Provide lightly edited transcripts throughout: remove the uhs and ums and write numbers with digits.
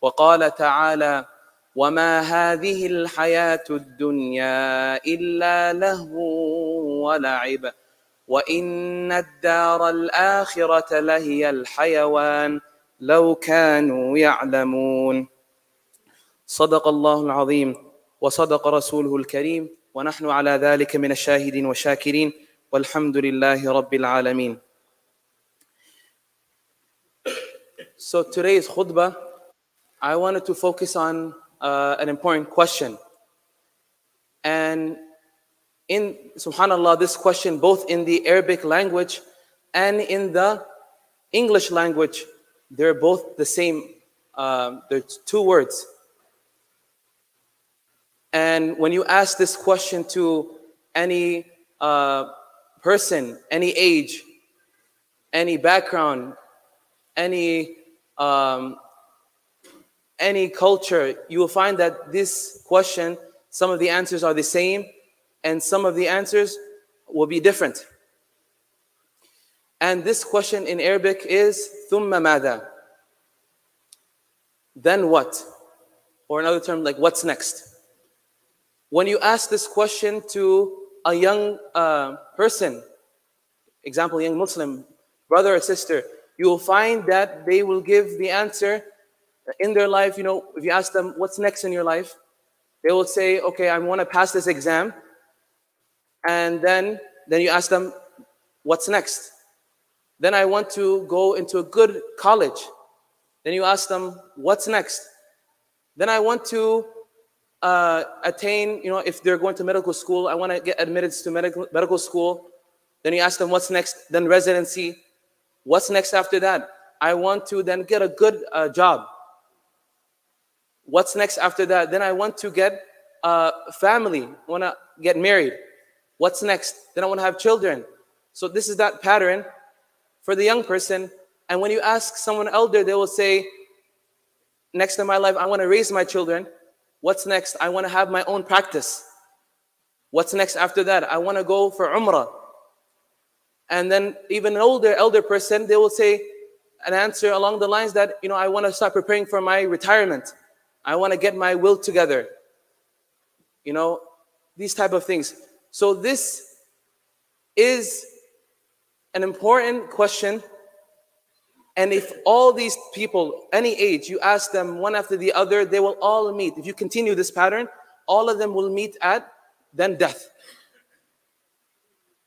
وقال تعالى وما هذه الحياة الدنيا إلا لهو ولعب وإن الدار الآخرة لهي الحيوان لو كانوا يعلمون. صدق الله العظيم وصدق رسوله الكريم ونحن على ذلك من الشاهدين والشاكرين والحمد لله رب العالمين. So today's khutbah, I wanted to focus on an important question. And in subhanallah, this question, both in the Arabic language and in the English language, they're both the same. There's two words. And when you ask this question to any person, any age, any background, any culture, you will find that this question, some of the answers are the same and some of the answers will be different. And this question in Arabic is ثُمَّ مَاذَا? Then what? Or another term like what's next? When you ask this question to a young person, example, young Muslim, brother or sister, you will find that they will give the answer in their life. You know, if you ask them, what's next in your life? They will say, okay, I want to pass this exam. And then you ask them, what's next? Then I want to go into a good college. Then you ask them, what's next? Then I want to attain, you know, if they're going to medical school, I want to get admitted to medical school. Then you ask them, what's next? Then residency. What's next after that? I want to then get a good job. What's next after that? Then I want to get a family. I want to get married. What's next? Then I want to have children. So this is that pattern for the young person. And when you ask someone elder, they will say, next in my life, I want to raise my children. What's next? I want to have my own practice. What's next after that? I want to go for Umrah. And then even an elder person, they will say an answer along the lines that, you know, I want to start preparing for my retirement. I want to get my will together. You know, these type of things. So this is an important question. And if all these people, any age, you ask them one after the other, they will all meet. If you continue this pattern, all of them will meet at then death.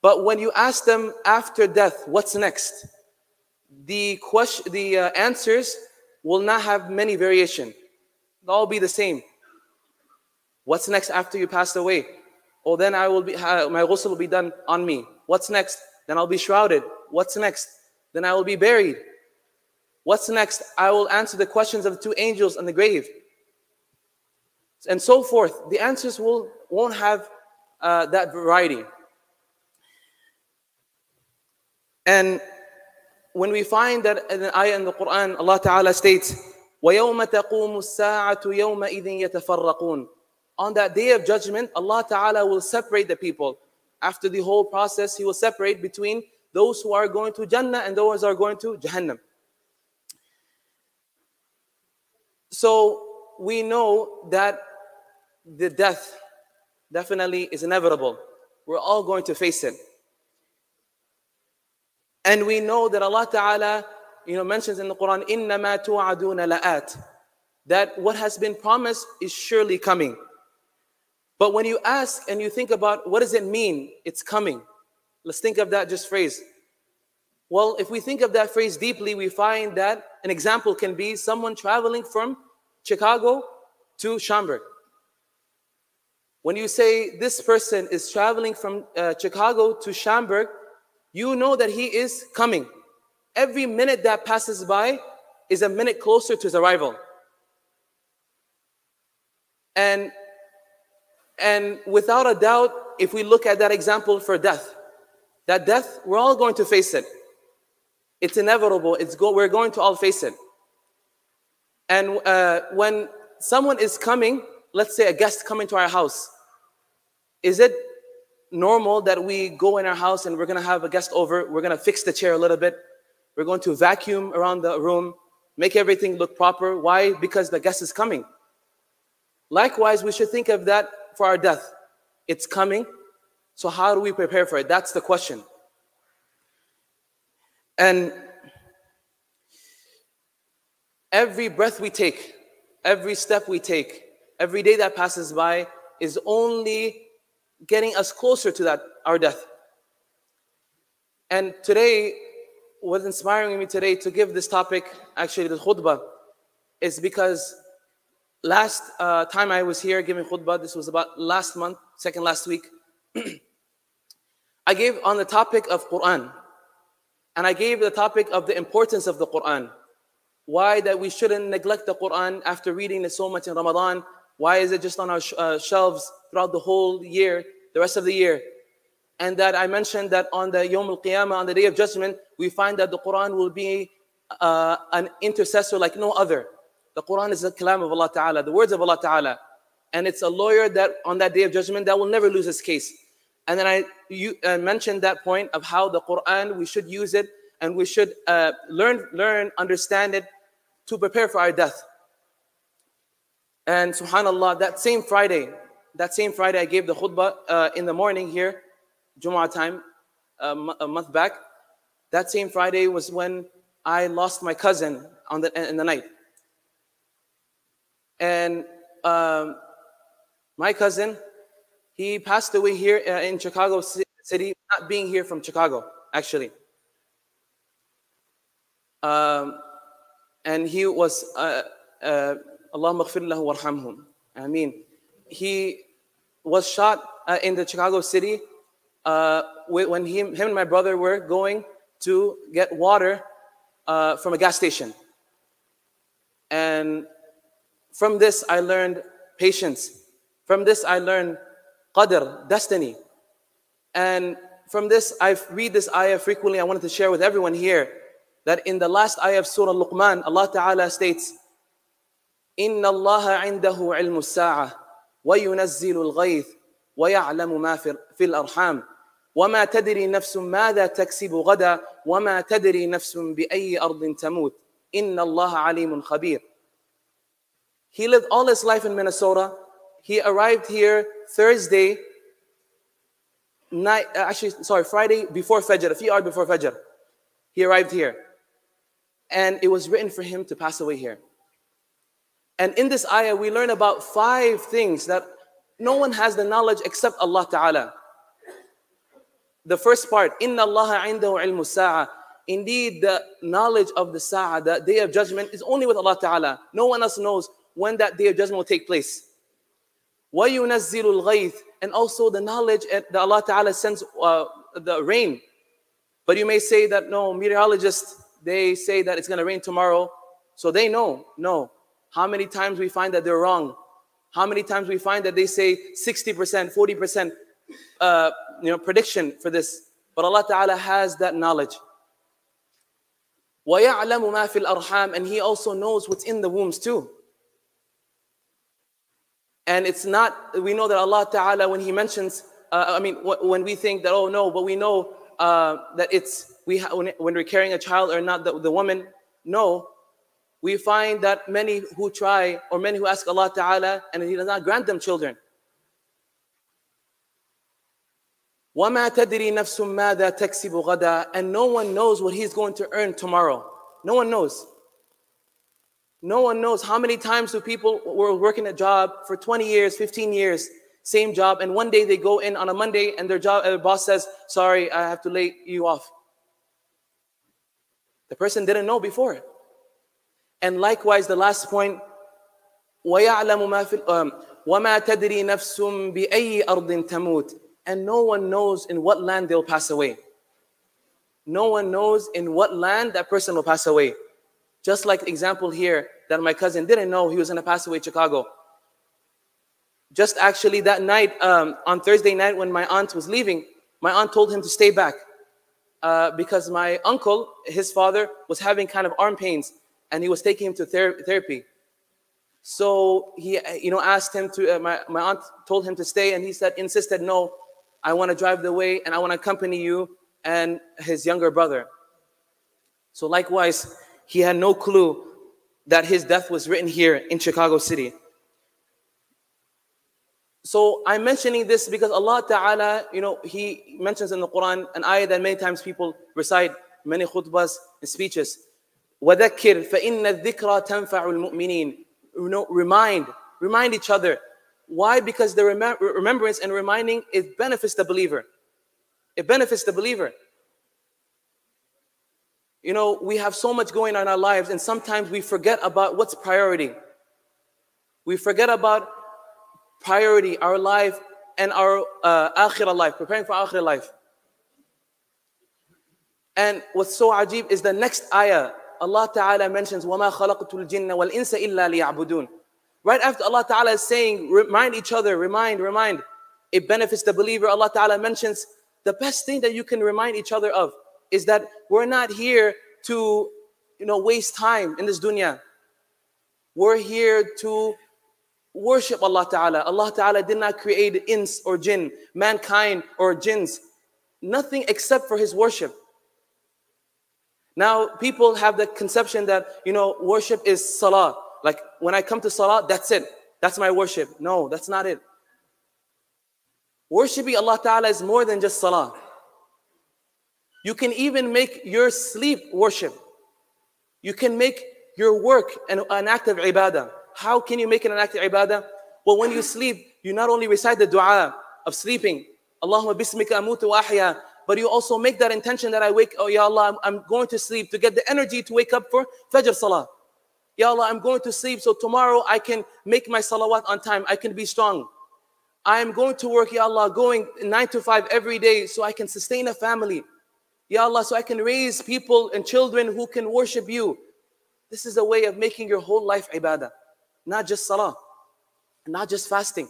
But when you ask them after death, what's next? The answers will not have many variation. They'll all be the same. What's next after you passed away? Oh, then I will be, my ghusl will be done on me. What's next? Then I'll be shrouded. What's next? Then I will be buried. What's next? I will answer the questions of the two angels in the grave. And so forth. The answers won't have that variety. And when we find that in an ayah in the Quran, Allah Ta'ala states, وَيَوْمَ تَقُومُ السَّاعَةُ يَوْمَئِذٍ يَتَفَرَّقُونَ. On that day of judgment, Allah Ta'ala will separate the people. After the whole process, He will separate between those who are going to Jannah and those who are going to Jahannam. So we know that the death definitely is inevitable. We're all going to face it. And we know that Allah Ta'ala, you know, mentions in the Quran, إِنَّمَا تُوعَدُونَ لَآتٍ, that what has been promised is surely coming. But when you ask and you think about what does it mean, it's coming. Let's think of that just phrase. Well, if we think of that phrase deeply, we find that an example can be someone traveling from Chicago to Schaumburg. When you say this person is traveling from Chicago to Schaumburg, you know that he is coming. Every minute that passes by is a minute closer to his arrival. And without a doubt, if we look at that example for death, that death, we're all going to face it. It's inevitable. We're going to all face it. And when someone is coming, let's say a guest coming to our house, is it normal that we go in our house and we're going to have a guest over, we're going to fix the chair a little bit, we're going to vacuum around the room, make everything look proper. Why? Because the guest is coming. Likewise, we should think of that for our death. It's coming, so how do we prepare for it? That's the question. And every breath we take, every step we take, every day that passes by is only getting us closer to that, our death. And today, what's inspiring me today to give this topic, actually the khutbah, is because last time I was here giving khutbah, this was about last month, second last week, I gave on the topic of Quran. And I gave the topic of the importance of the Quran. Why that we shouldn't neglect the Quran after reading it so much in Ramadan. Why is it just on our shelves throughout the whole year, the rest of the year? And that I mentioned that on the Yawm al-Qiyamah, on the Day of Judgment, we find that the Quran will be an intercessor like no other. The Quran is the kalam of Allah Ta'ala, the words of Allah Ta'ala. And it's a lawyer that on that Day of Judgment that will never lose his case. And then I mentioned that point of how the Quran, we should use it and we should learn, understand it to prepare for our death. And subhanAllah, that same Friday I gave the khutbah in the morning here, Jummah time, a month back. That same Friday was when I lost my cousin in the night. And my cousin, he passed away here in Chicago City, not being here from Chicago, actually. And he was, Allahumma ghfir lahu warhamhum. I mean, he was shot in the Chicago City when him and my brother were going to get water from a gas station. And from this, I learned patience. From this, I learned qadr, destiny. And from this, I read this ayah frequently. I wanted to share with everyone here that in the last ayah of Surah Luqman, Allah Ta'ala states, إِنَّ اللَّهَ عِنْدَهُ عِلْمُ السَّاعَةِ وَيُنَزِّلُ الْغَيْثِ وَيَعْلَمُ مَا فِي الْأَرْحَامِ وَمَا تَدْرِي نَفْسٌ مَاذَا تَكْسِبُ غَدًا وَمَا تَدْرِي نَفْسٌ بِأَيِّ أَرْضٍ تَمُوتُ إِنَّ اللَّهَ عَلِيمٌ خَبِيرٌ. He lived all his life in Minnesota. He arrived here Thursday night, Friday before Fajr, a few hours before Fajr. He arrived here. And it was written for him to pass away here. And in this ayah, we learn about 5 things that no one has the knowledge except Allah Ta'ala. The first part, Inna Allah indahu ilmu sa'a. Indeed, the knowledge of the sa'a, the Day of Judgment, is only with Allah Ta'ala. No one else knows when that Day of Judgment will take place. وَيُنَزِّلُ الْغَيْثِ. And also the knowledge that Allah Ta'ala sends the rain. But you may say that, no, meteorologists, they say that it's going to rain tomorrow, so they know. No. How many times we find that they're wrong? How many times we find that they say 60%, 40% prediction for this? But Allah Ta'ala has that knowledge. وَيَعْلَمُ مَا فِي الْأَرْحَامِ. And He also knows what's in the wombs too. And it's not, we know that Allah Ta'ala, when He mentions, when we think that, oh no, but we know that it's, when we're carrying a child or not, the woman, no. We find that many who try, or many who ask Allah Ta'ala, and He does not grant them children. وَمَا تَدْرِي نَفْسٌ مَاذَا تَكْسِبُ غَدًا. And no one knows what he's going to earn tomorrow. No one knows. No one knows. How many times do people were working a job for 20 years, 15 years, same job, and one day they go in on a Monday and their boss says, sorry, I have to lay you off. The person didn't know before. And likewise, the last point, وَيَعْلَمُ وَمَا تَدْرِي نَفْسٌ بِأَيِّ أَرْضٍ تَمُوتُ. And no one knows in what land they'll pass away. No one knows in what land that person will pass away. Just like the example here, that my cousin didn't know he was going to pass away in Chicago. Just actually that night, on Thursday night when my aunt was leaving, my aunt told him to stay back. Because my uncle, his father, was having kind of arm pains. And he was taking him to therapy. So he, asked him to, my aunt told him to stay, and he insisted, no, I want to drive the way, and I want to accompany you and his younger brother. So likewise, he had no clue that his death was written here in Chicago City. So I'm mentioning this because Allah Ta'ala, He mentions in the Quran an ayah that many times people recite, many khutbahs and speeches. وَذَكِّرْ فَإِنَّ الذِّكْرَى تَنْفَعُ الْمُؤْمِنِينَ. Remind each other. Why? Because the remembrance and reminding, it benefits the believer. It benefits the believer. We have so much going on in our lives, and sometimes we forget about what's priority. We forget about priority, our life and our akhirah life, preparing for akhirah life. And what's so ajib is the next ayah. Allah Ta'ala mentions, وَمَا خَلَقْتُ الْجِنَّ وَالْإِنسَ إِلَّا لِيَعْبُدُونَ. Right after Allah Ta'ala is saying, remind each other, remind. It benefits the believer. Allah Ta'ala mentions the best thing that you can remind each other of is that we're not here to, waste time in this dunya. We're here to worship Allah Ta'ala. Allah Ta'ala did not create ins or jinn, mankind or jinns. Nothing except for His worship. Now, people have the conception that, worship is salah. Like, when I come to salah, that's it. That's my worship. No, that's not it. Worshipping Allah Ta'ala is more than just salah. You can even make your sleep worship. You can make your work an act of ibadah. How can you make it an act of ibadah? Well, when you sleep, you not only recite the dua of sleeping, Allahumma bismika amutu wa ahya, but you also make that intention that I wake, oh Ya Allah, I'm going to sleep to get the energy to wake up for Fajr Salah. Ya Allah, I'm going to sleep so tomorrow I can make my salawat on time. I can be strong. I am going to work, Ya Allah, going 9 to 5 every day so I can sustain a family. Ya Allah, so I can raise people and children who can worship you. This is a way of making your whole life ibadah. Not just salah, not just fasting.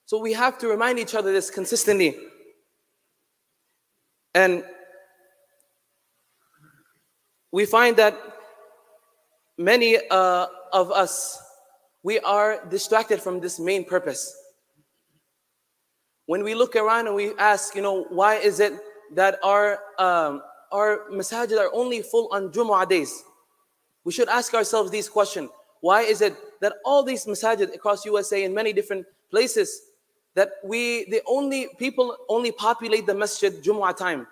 So we have to remind each other this consistently. And we find that many of us, we are distracted from this main purpose. When we look around and we ask, why is it that our masajid are only full on Jumu'ah days? We should ask ourselves these questions. Why is it that all these masajid across USA in many different places, that people only populate the masjid Jumu'ah time?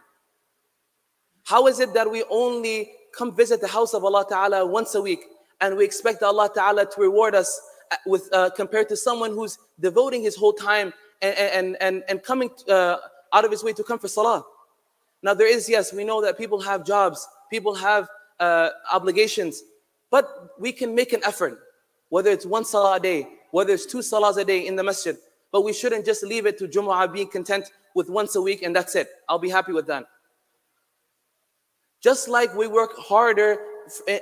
How is it that we only come visit the house of Allah Ta'ala once a week and we expect Allah Ta'ala to reward us with compared to someone who's devoting his whole time and coming out of his way to come for salah? Now there is, yes, we know that people have jobs, people have obligations, but we can make an effort, whether it's 1 salah a day, whether it's 2 salahs a day in the masjid, but we shouldn't just leave it to Jumu'ah being content with once a week and that's it. I'll be happy with that. Just like we work harder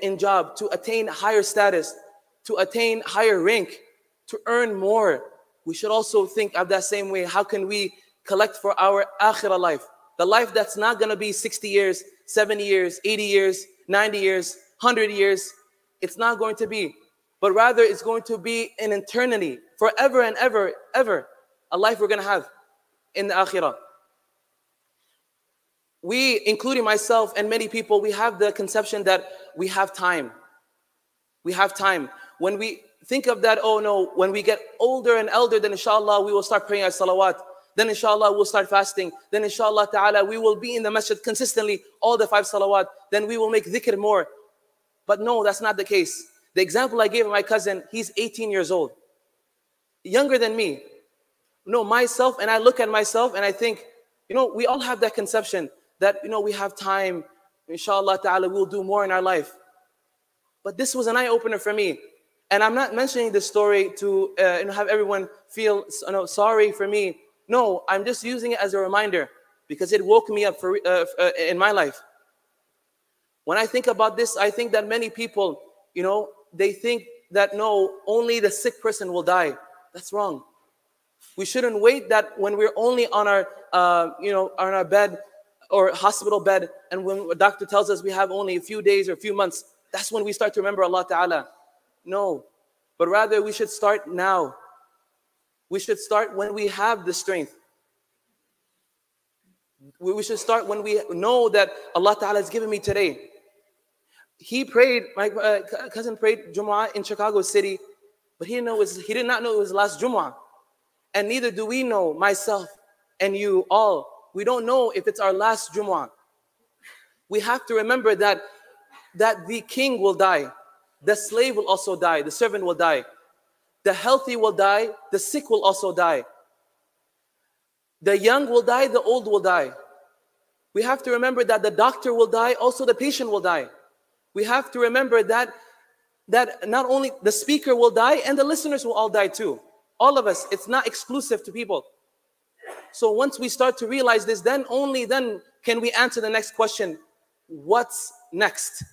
in job to attain higher status, to attain higher rank, to earn more, we should also think of that same way. How can we collect for our akhirah life? The life that's not going to be 60 years, 70 years, 80 years, 90 years, 100 years. It's not going to be. But rather it's going to be an eternity, forever and ever, ever. A life we're going to have in the akhirah. We, including myself and many people, we have the conception that we have time. We have time. When we think of that, oh no, when we get older and elder, then inshallah we will start praying our salawat. Then inshallah we'll start fasting. Then inshallah ta'ala we will be in the masjid consistently, all the 5 salawat. Then we will make dhikr more. But no, that's not the case. The example I gave of my cousin, he's 18 years old. Younger than me. No, myself, and I look at myself and I think, we all have that conception that, we have time. Inshallah ta'ala we'll do more in our life. But this was an eye-opener for me. And I'm not mentioning this story to have everyone feel sorry for me. No, I'm just using it as a reminder because it woke me up in my life. When I think about this, I think that many people, they think that no, only the sick person will die. That's wrong. We shouldn't wait that when we're only on our, on our bed or hospital bed, and when a doctor tells us we have only a few days or a few months, that's when we start to remember Allah Ta'ala. No, but rather we should start now. We should start when we have the strength. We should start when we know that Allah Ta'ala has given me today. He prayed, my cousin prayed Jummah in Chicago City, but he did not know it was last Jummah. And neither do we know, myself and you all. We don't know if it's our last Jummah. We have to remember that the king will die. The slave will also die. The servant will die. The healthy will die. The sick will also die. The young will die. The old will die. We have to remember that the doctor will die. Also the patient will die. We have to remember that not only the speaker will die and the listeners will all die too. All of us. It's not exclusive to people. So once we start to realize this, then only then can we answer the next question. What's next?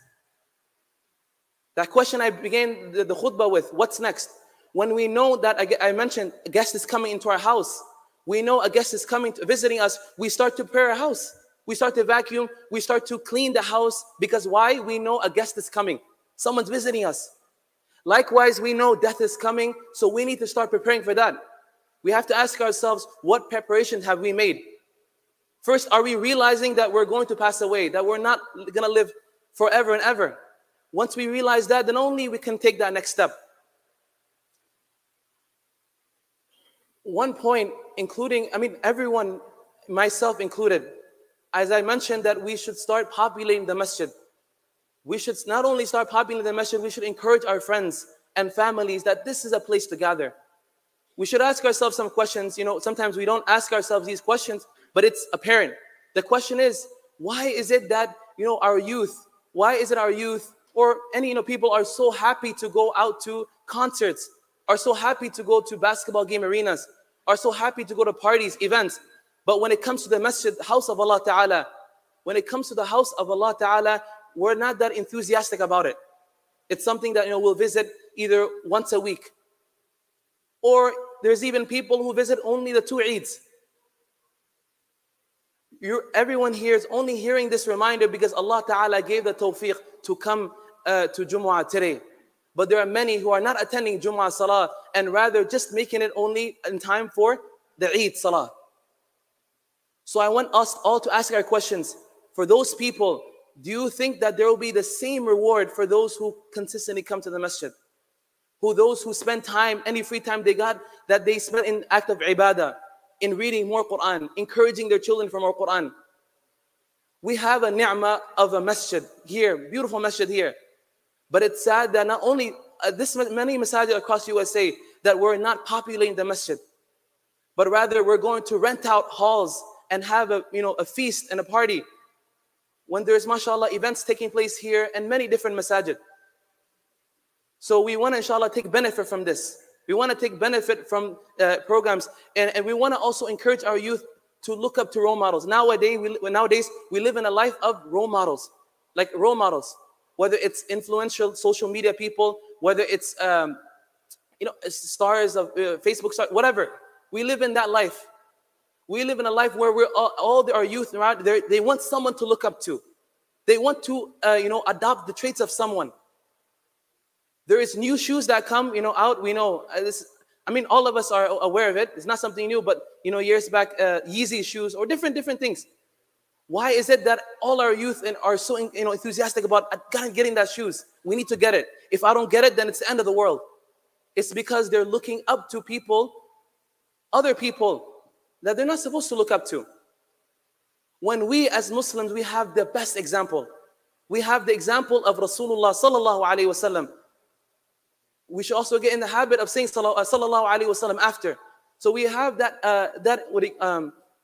That question I began the khutbah with. What's next? When we know that, I mentioned, a guest is coming into our house. We know a guest is coming visiting us. We start to prepare our house. We start to vacuum. We start to clean the house. Because why? We know a guest is coming. Someone's visiting us. Likewise, we know death is coming. So we need to start preparing for that. We have to ask ourselves, what preparations have we made? First, are we realizing that we're going to pass away, that we're not going to live forever and ever? Once we realize that, then only we can take that next step. One point, including, everyone, myself included, as I mentioned, that we should start populating the masjid. We should not only start populating the masjid, we should encourage our friends and families that this is a place to gather. We should ask ourselves some questions. Sometimes we don't ask ourselves these questions, but it's apparent. The question is, why is it that, our youth, or any, people are so happy to go out to concerts, are so happy to go to basketball game arenas, are so happy to go to parties, events. But when it comes to the masjid, the house of Allah Ta'ala, we're not that enthusiastic about it. It's something that, we'll visit either once a week. Or there's even people who visit only the 2 Eids. Everyone here is only hearing this reminder because Allah Ta'ala gave the tawfiq to come to Jumu'ah today. But there are many who are not attending Jummah Salah and rather just making it only in time for the Eid Salah. So I want us all to ask our questions. For those people, do you think that there will be the same reward for those who consistently come to the masjid? Those who spend time, any free time they got, that they spend in act of ibadah, in reading more Quran, encouraging their children for more Quran. We have a ni'mah of a masjid here, beautiful masjid here. But it's sad that not only many masajid across USA that we're not populating the masjid, but rather we're going to rent out halls and have a feast and a party when there's, mashallah, events taking place here and many different masajid. So we want to, inshallah, take benefit from this. We want to take benefit from programs, and we want to also encourage our youth to look up to role models. Nowadays, we live in a life of role models, like role models. Whether it's influential social media people, whether it's stars of Facebook stars, whatever. We live in that life. We live in a life where all our youth around there, they want someone to look up to. They want to adopt the traits of someone. There is new shoes that come out. We know this. All of us are aware of it. It's not something new, but years back, Yeezy shoes or different things. Why is it that all our youth are so enthusiastic about getting that shoes? We need to get it. If I don't get it, then it's the end of the world. It's because they're looking up to people, other people that they're not supposed to look up to. When we as Muslims, we have the best example. We have the example of Rasulullah sallallahu alaihi wasallam. We should also get in the habit of saying sallallahu alaihi wasallam after. So we have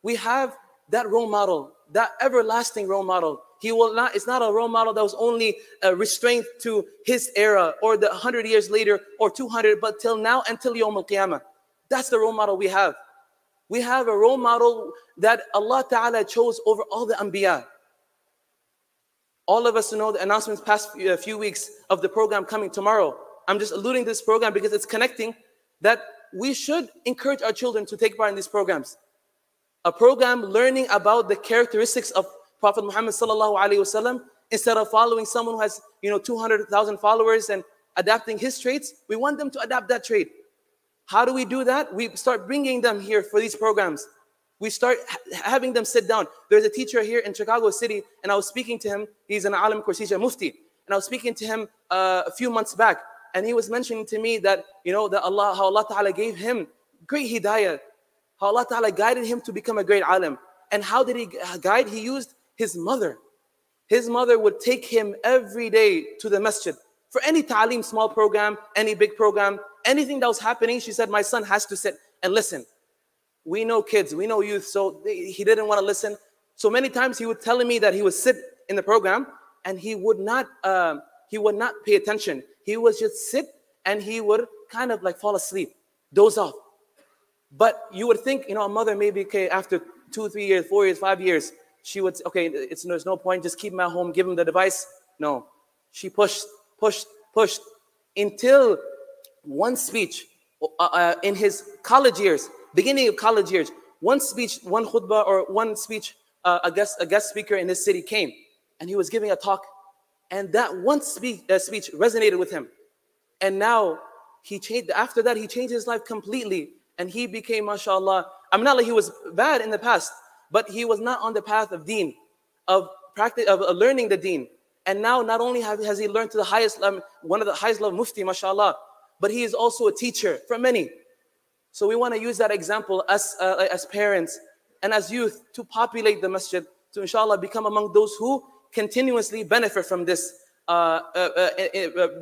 we have that role model, that everlasting role model. It's not a role model that was only restrained to his era or the 100 years later or 200, but till now, until Yawm al-Qiyamah. That's the role model we have. We have a role model that Allah Ta'ala chose over all the Anbiya. All of us know the announcements past few weeks of the program coming tomorrow. I'm just alluding to this program because it's connecting that we should encourage our children to take part in these programs. A program learning about the characteristics of Prophet Muhammad sallallahu alaihi wasallam, instead of following someone who has 200,000 followers and adapting his traits, we want them to adapt that trait. How do we do that? We start bringing them here for these programs. We start having them sit down. There's a teacher here in Chicago City, and I was speaking to him. He's an alim course, he's a mufti. And I was speaking to him a few months back, and he was mentioning to me that, that how Allah Ta'ala gave him great hidayah, how Allah Ta'ala guided him to become a great alim. And how did he guide? He used his mother. His mother would take him every day to the masjid for any ta'aleem, small program, any big program, anything that was happening. She said, my son has to sit and listen. We know kids, we know youth, so he didn't want to listen. So many times he would tell me that he would sit in the program and he would not pay attention. He would just sit and he would kind of like fall asleep, doze off. But you would think, a mother maybe, okay, after 2, 3 years, 4 years, 5 years, she would say, okay, there's no point, just keep him at home, give him the device. No, she pushed until one speech in his college years, beginning of college years, one speech, one khutbah or one speech, a guest speaker in his city came, and he was giving a talk, and that one speech resonated with him, and now he changed. After that, he changed his life completely, and he became, mashallah. I'm not like he was bad in the past, but he was not on the path of deen, of practice, of learning the deen. And now, not only has he learned to the highest, one of the highest level mufti, mashallah, but he is also a teacher for many. So we want to use that example as parents and as youth to populate the masjid, to inshallah become among those who continuously benefit from this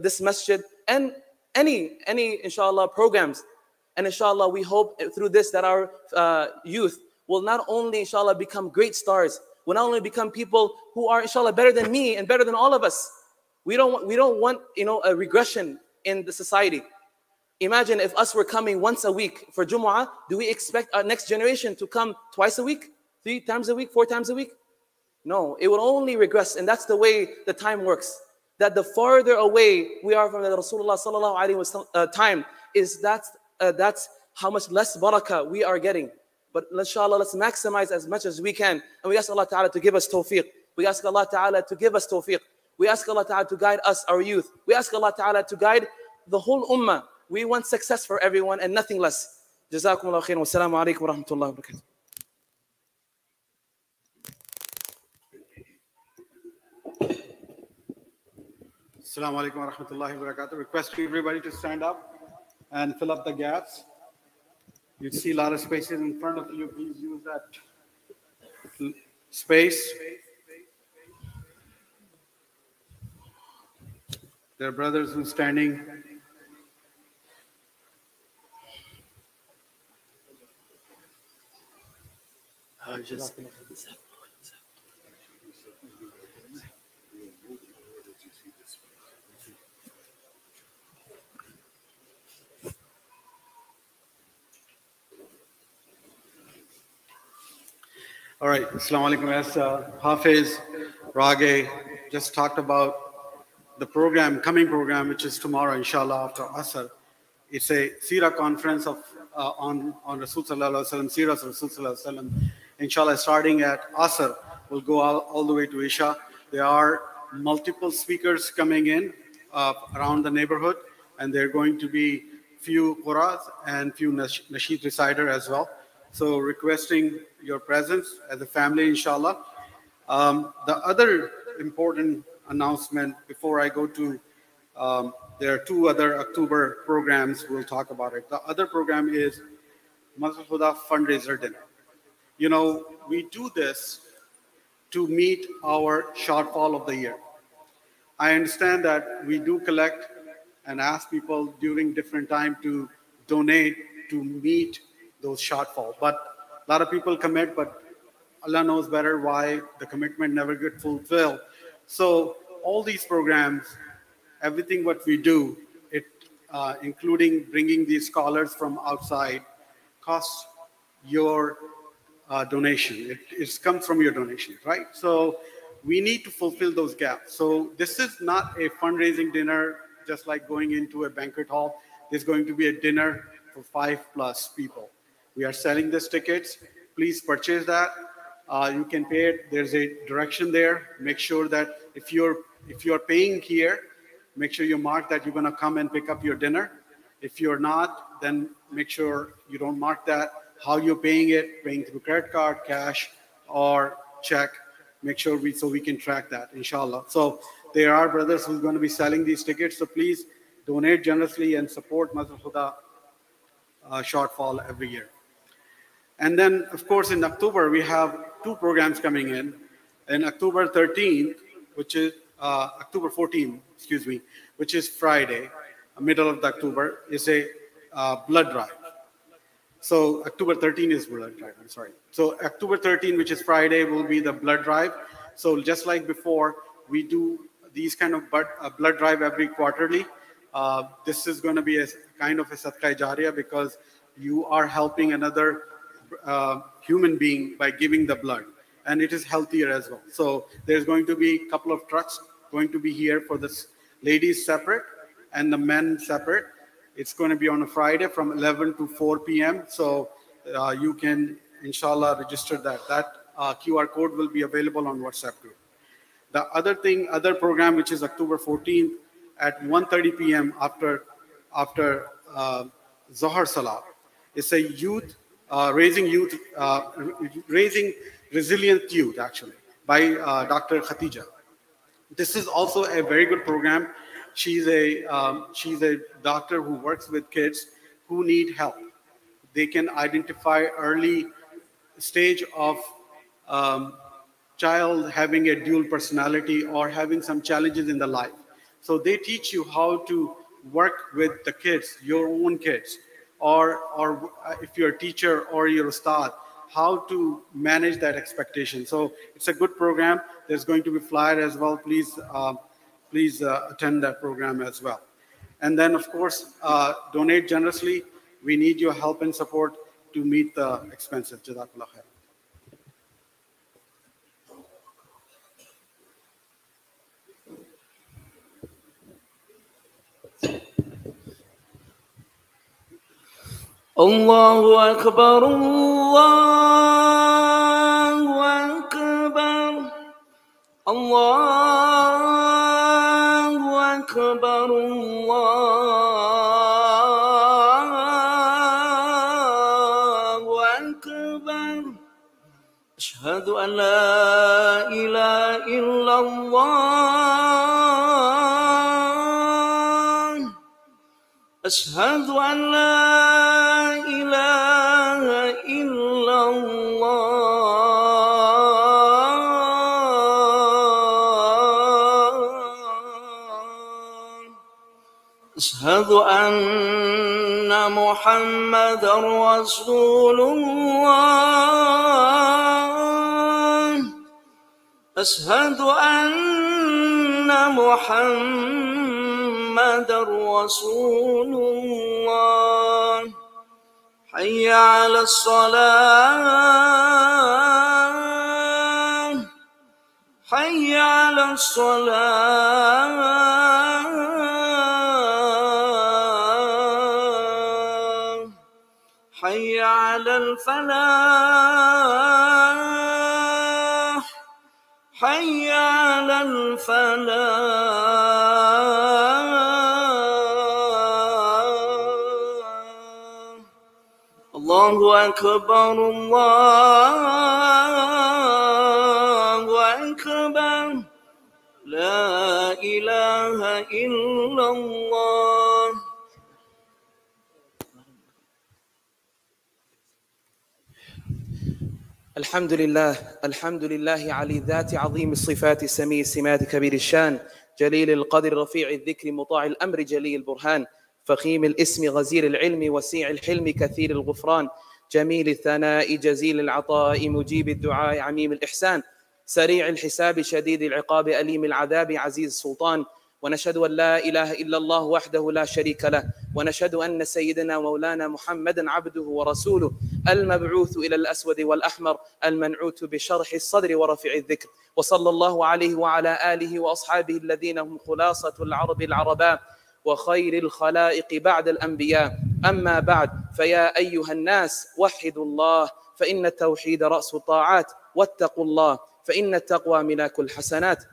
this masjid and any inshallah programs. And inshallah, we hope through this that our youth will not only inshallah become great stars, will not only become people who are inshallah better than me and better than all of us. We don't want a regression in the society. Imagine if us were coming once a week for Jumu'ah, do we expect our next generation to come twice a week, 3 times a week, 4 times a week? No, it will only regress, and that's the way the time works. That the farther away we are from the Rasulullah sallallahu alaihi wasallam time, that's how much less barakah we are getting. But inshallah, let's maximize as much as we can, and we ask Allah Ta'ala to give us tawfiq. We ask Allah Ta'ala to give us tawfiq. We ask Allah Ta'ala to guide us, our youth. We ask Allah Ta'ala to guide the whole ummah. We want success for everyone and nothing less. Jazakumullah khairan. Wassalamu alaikum wa rahmatullahi wa barakatuh. Assalamu alaikum wa rahmatullahi wa barakatuh. Requesting everybody to stand up and fill up the gaps. You see a lot of spaces in front of you. Please use that space. There are brothers who are standing. All right, Assalamu alaikum. As Hafiz Raage just talked about the coming program, which is tomorrow, inshallah, after Asr. It's a Seerah conference on Rasul Sallallahu Alaihi Wasallam, Seerah of Rasul Sallallahu Alaihi Wasallam. Inshallah, starting at Asr, we'll go all the way to Isha. There are multiple speakers coming in around the neighborhood, and there are going to be few Qur'ans and few Nasheed reciter as well. So requesting your presence as a family, inshallah. The other important announcement before I go to, there are 2 other October programs, we'll talk about it. The other program is Masjid Huda fundraiser dinner. We do this to meet our shortfall of the year. I understand that we do collect and ask people during different time to donate to meet those shortfall. But a lot of people commit, but Allah knows better why the commitment never get fulfilled. So all these programs, everything what we do, it including bringing these scholars from outside, costs your donation. It comes from your donation, right? So we need to fulfill those gaps. So this is not a fundraising dinner, just like going into a banquet hall. There's going to be a dinner for 5+ people. We are selling these tickets. Please purchase that. You can pay it. There's a direction there. Make sure that if you're paying here, make sure you mark that you're going to come and pick up your dinner. If you're not, then make sure you don't mark that. How you're paying through credit card, cash, or check. Make sure so we can track that, inshallah. So there are brothers who's going to be selling these tickets. So please donate generously and support Masjid Huda shortfall every year. And then, of course, in October, we have 2 programs coming in. In October 13th, which is October 14th, excuse me, which is Friday, middle of October, is a blood drive. So October 13th is blood drive, I'm sorry. So October 13th, which is Friday, will be the blood drive. So just like before, we do these kind of blood drive every quarterly. This is going to be a kind of a sadaqah jariyah because you are helping another human being by giving the blood, and it is healthier as well. So there's going to be a couple of trucks going to be here for the ladies separate and the men separate. It's going to be on a Friday from 11 to 4 p.m. So you can, inshallah, register that. That QR code will be available on WhatsApp group. The other program, which is October 14th at 1:30 p.m. after Zohar Salah, it's a youth raising resilient youth, actually, by Dr. Khatija. This is also a very good program. She's a doctor who works with kids who need help. They can identify early stage of child having a dual personality or having some challenges in the life. So they teach you how to work with the kids, your own kids, or if you're a teacher or you're a ustad, how to manage that expectation. So it's a good program. There's going to be flyer as well. Please attend that program as well. And then, of course, donate generously. We need your help and support to meet the expenses. Jazakallah khair. Allahu Akbar, Allahu Akbar, Allahu Akbar, Allahu Akbar. Ashhadu an la ilaha illallah. Ashhadu an la ilaha illallah. Ashhadu anna Muhammadan Rasulullah. Ashhadu anna Muhammadan Rasulullah. Hayya ala salah, hayya ala salah, hayya ala al-falah, hayya ala al-falah. Allahu Akbar, Allahu Akbar, La ilaha illallah. الحمد لله علي الذات عظيم الصفات سمي السمات كبير الشان جليل القدر رفيع الذكر مطاع الأمر جلي البرهان فخيم الاسم غزير العلم وسيع الحلم كثير الغفران جميل الثناء جزيل العطاء مجيب الدعاء عميم الإحسان سريع الحساب شديد العقاب أليم العذاب عزيز السلطان ونشهد أن لا إله إلا الله وحده لا شريك له ونشهد أن سيدنا مولانا محمدا عبده ورسوله المبعوث إلى الأسود والأحمر المنعوت بشرح الصدر ورفع الذكر وصلى الله عليه وعلى آله وأصحابه الذين هم خلاصة العرب العرباء وخير الخلائق بعد الأنبياء أما بعد فيا أيها الناس وحدوا الله فإن التوحيد رأس الطاعات واتقوا الله فإن التقوى ملاك الحسنات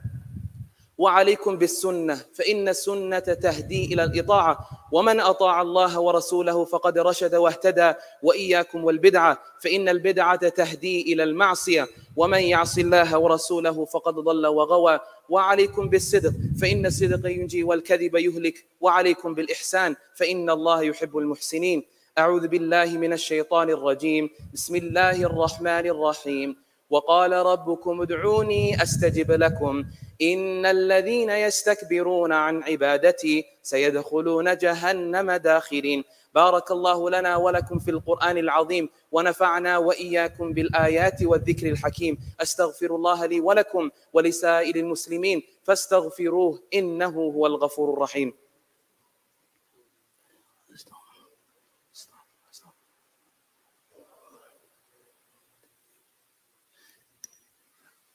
وعليكم بالسنة فإن السنة تهدي إلى الإطاعة، ومن أطاع الله ورسوله فقد رشد واهتدى. وإياكم والبدعة فإن البدعة تهدي إلى المعصية، ومن يعص الله ورسوله فقد ضل وغوى. وعليكم بالصدق فإن الصدق ينجي والكذب يهلك. وعليكم بالإحسان فإن الله يحب المحسنين. أعوذ بالله من الشيطان الرجيم. بسم الله الرحمن الرحيم. وقال ربكم ادعوني أستجب لكم إن الذين يستكبرون عن عبادتي سيدخلون جهنم داخرين. بارك الله لنا ولكم في القرآن العظيم، ونفعنا وإياكم بالآيات والذكر الحكيم. أستغفر الله لي ولكم ولسائر المسلمين فاستغفروه إنه هو الغفور الرحيم.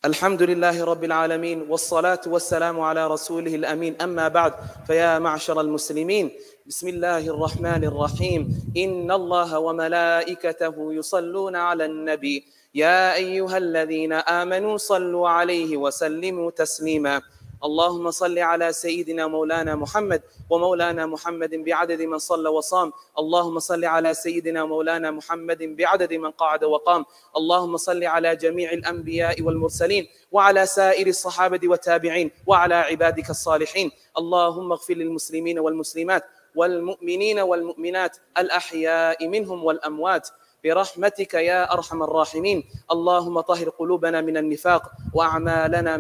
الحمد لله رب العالمين، والصلاة والسلام على رسوله الأمين. أما بعد، فيا معشر المسلمين، بسم الله الرحمن الرحيم. إن الله وملائكته يصلون على النبي يا أيها الذين آمنوا صلوا عليه وسلموا تسليما. اللهم صل على سيدنا مولانا محمد ومولانا محمد بعدد من صلى وصام. اللهم صل على سيدنا مولانا محمد بعدد من قعد وقام. اللهم صل على جميع الأنبياء والمرسلين وعلى سائر الصحابة والتابعين وعلى عبادك الصالحين. اللهم اغفر للمسلمين والمسلمات والمؤمنين والمؤمنات الأحياء منهم والأموات برحمتك يا أرحم الراحمين. اللهم طهر قلوبنا من النفاق، وأعمالنا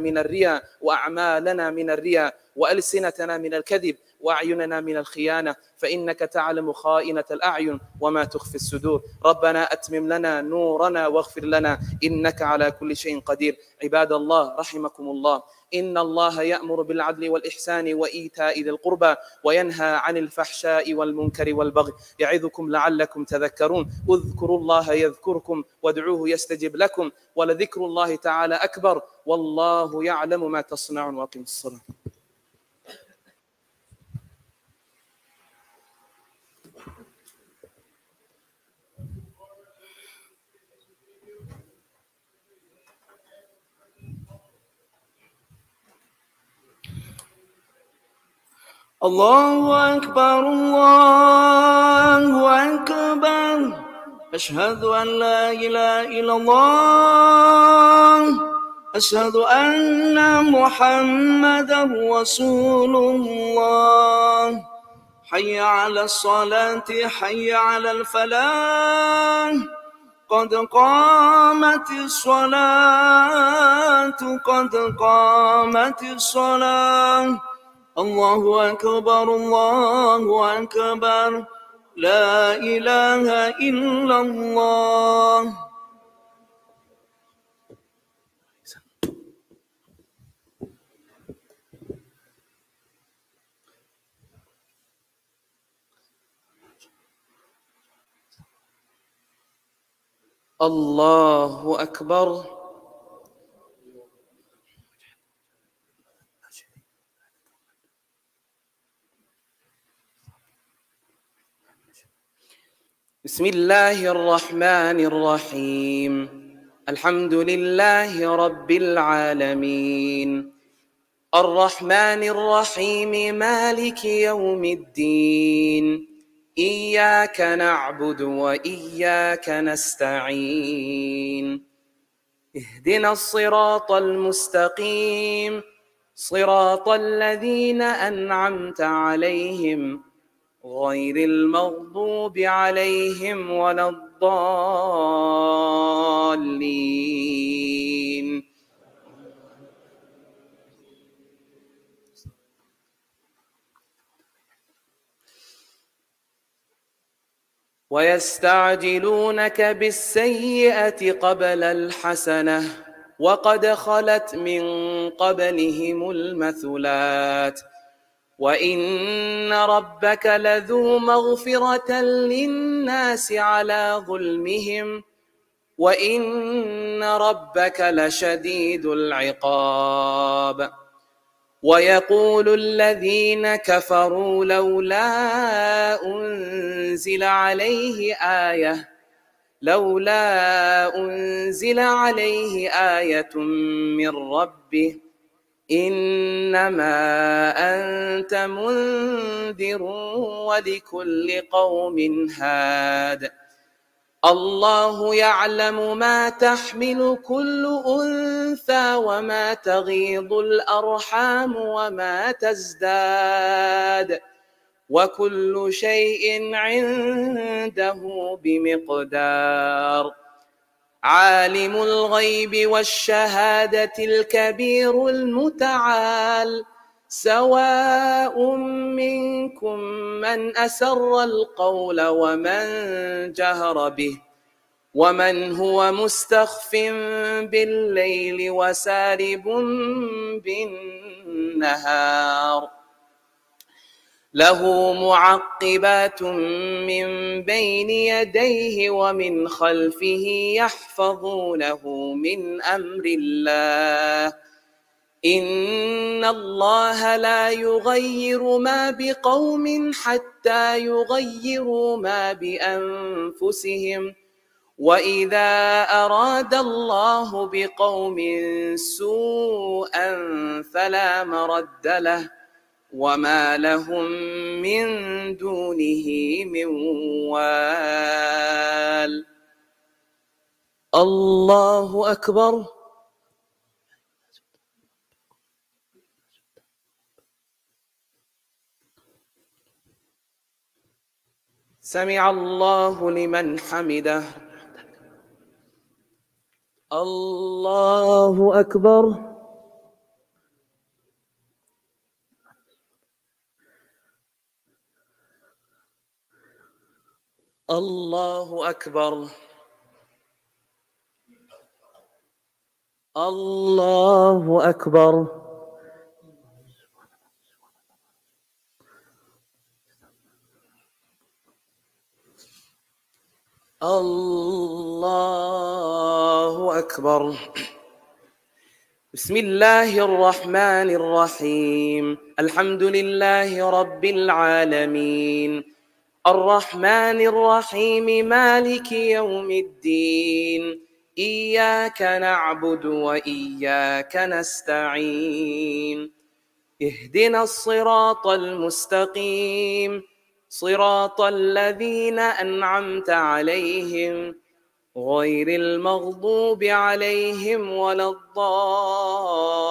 من الرياء، وألسنتنا من الكذب، وأعيننا من الخيانة، فإنك تعلم خائنة الأعين وما تخفي الصدور. ربنا أتمم لنا نورنا واغفر لنا إنك على كل شيء قدير. عباد الله رحمكم الله، إن الله يأمر بالعدل والإحسان وإيتاء ذي القربى وينهى عن الفحشاء والمنكر والبغي يعظكم لعلكم تذكرون. اذكروا الله يذكركم وادعوه يستجب لكم، ولذكر الله تعالى أكبر، والله يعلم ما تصنعون. وأقيموا الصلاة. الله أكبر الله أكبر، أشهد أن لا إله إلا الله، أشهد أن محمدا رسول الله. حي على الصلاة حي على الفلاح، قد قامت الصلاة قد قامت الصلاة. الله أكبر الله أكبر، لا إله إلا الله. الله أكبر. بسم الله الرحمن الرحيم. الحمد لله رب العالمين، الرحمن الرحيم، مالك يوم الدين. إياك نعبد وإياك نستعين. اهدنا الصراط المستقيم، صراط الذين أنعمت عليهم غير المغضوب عليهم ولا الضالين. ويستعجلونك بالسيئة قبل الحسنة وقد خلت من قبلهم المثلات وإن ربك لذو مغفرة للناس على ظلمهم وإن ربك لشديد العقاب. ويقول الذين كفروا لولا أنزل عليه آية من ربه إنما أنت منذر ولكل قوم هاد الله يعلم ما تحمل كل أنثى وما تغيض الأرحام وما تزداد وكل شيء عنده بمقدار عالم الغيب والشهادة الكبير المتعال سواء منكم من أسر القول ومن جهر به ومن هو مستخف بالليل وسارب بالنهار له معقبات من بين يديه ومن خلفه يحفظونه من أمر الله إن الله لا يغير ما بقوم حتى يغيروا ما بأنفسهم وإذا أراد الله بقوم سوءا فلا مرد له وما لهم من دونه من وال الله أكبر سمع الله لمن حمده الله أكبر الله أكبر الله أكبر الله أكبر بسم الله الرحمن الرحيم الحمد لله رب العالمين الرحمن الرحيم مالك يوم الدين إياك نعبد وإياك نستعين اهدنا الصراط المستقيم صراط الذين أنعمت عليهم غير المغضوب عليهم ولا الضالين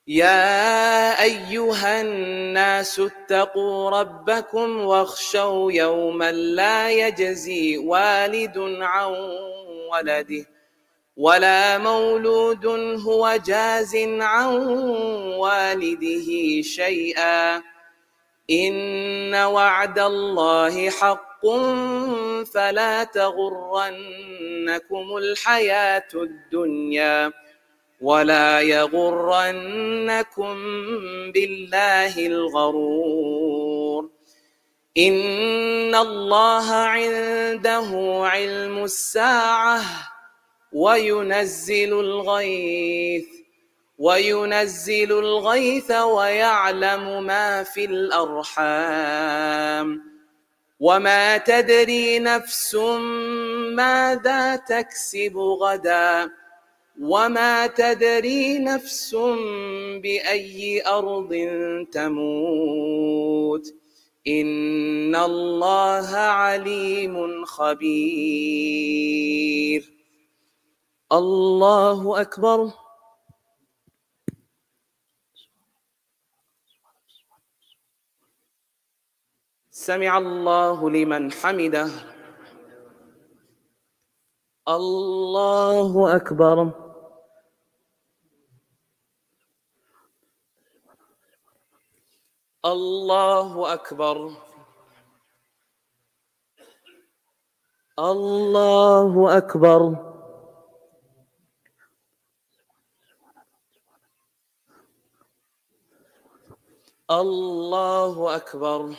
يا أيها الناس اتقوا ربكم واخشوا يوما لا يجزي والد عن ولده ولا مولود هو جاز عن والده شيئا إن وعد الله حق فلا تغرنكم الحياة الدنيا ولا يغرنكم بالله الغرور إن الله عنده علم الساعة وينزل الغيث ويعلم ما في الأرحام وما تدري نفس ماذا تكسب غدا وما تدري نفس بأي أرض تموت إن الله عليم خبير الله أكبر سمع الله لمن حمده الله أكبر الله أكبر الله أكبر الله أكبر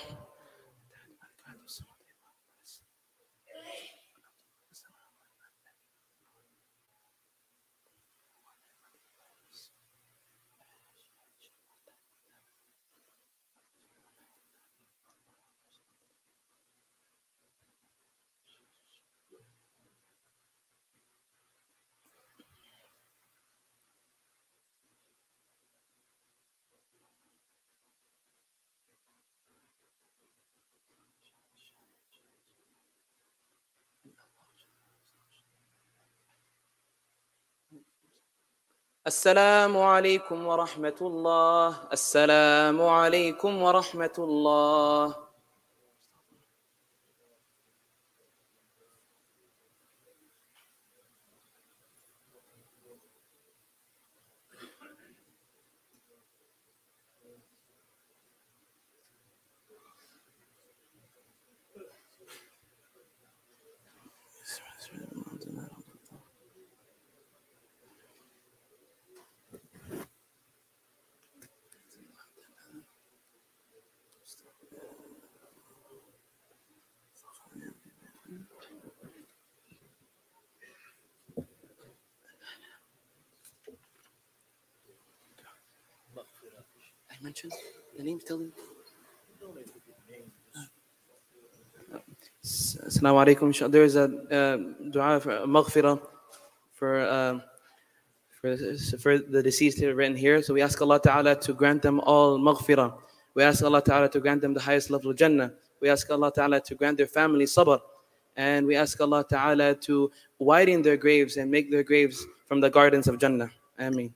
السلام عليكم ورحمة الله. السلام عليكم ورحمة الله. I mentioned the name still. Assalamu alaikum. There is a dua for maghfirah for the deceased here, written here. So we ask Allah Ta'ala to grant them all maghfirah. We ask Allah Ta'ala to grant them the highest level of Jannah. We ask Allah Ta'ala to grant their family sabr. And we ask Allah Ta'ala to widen their graves and make their graves from the gardens of Jannah. Ameen.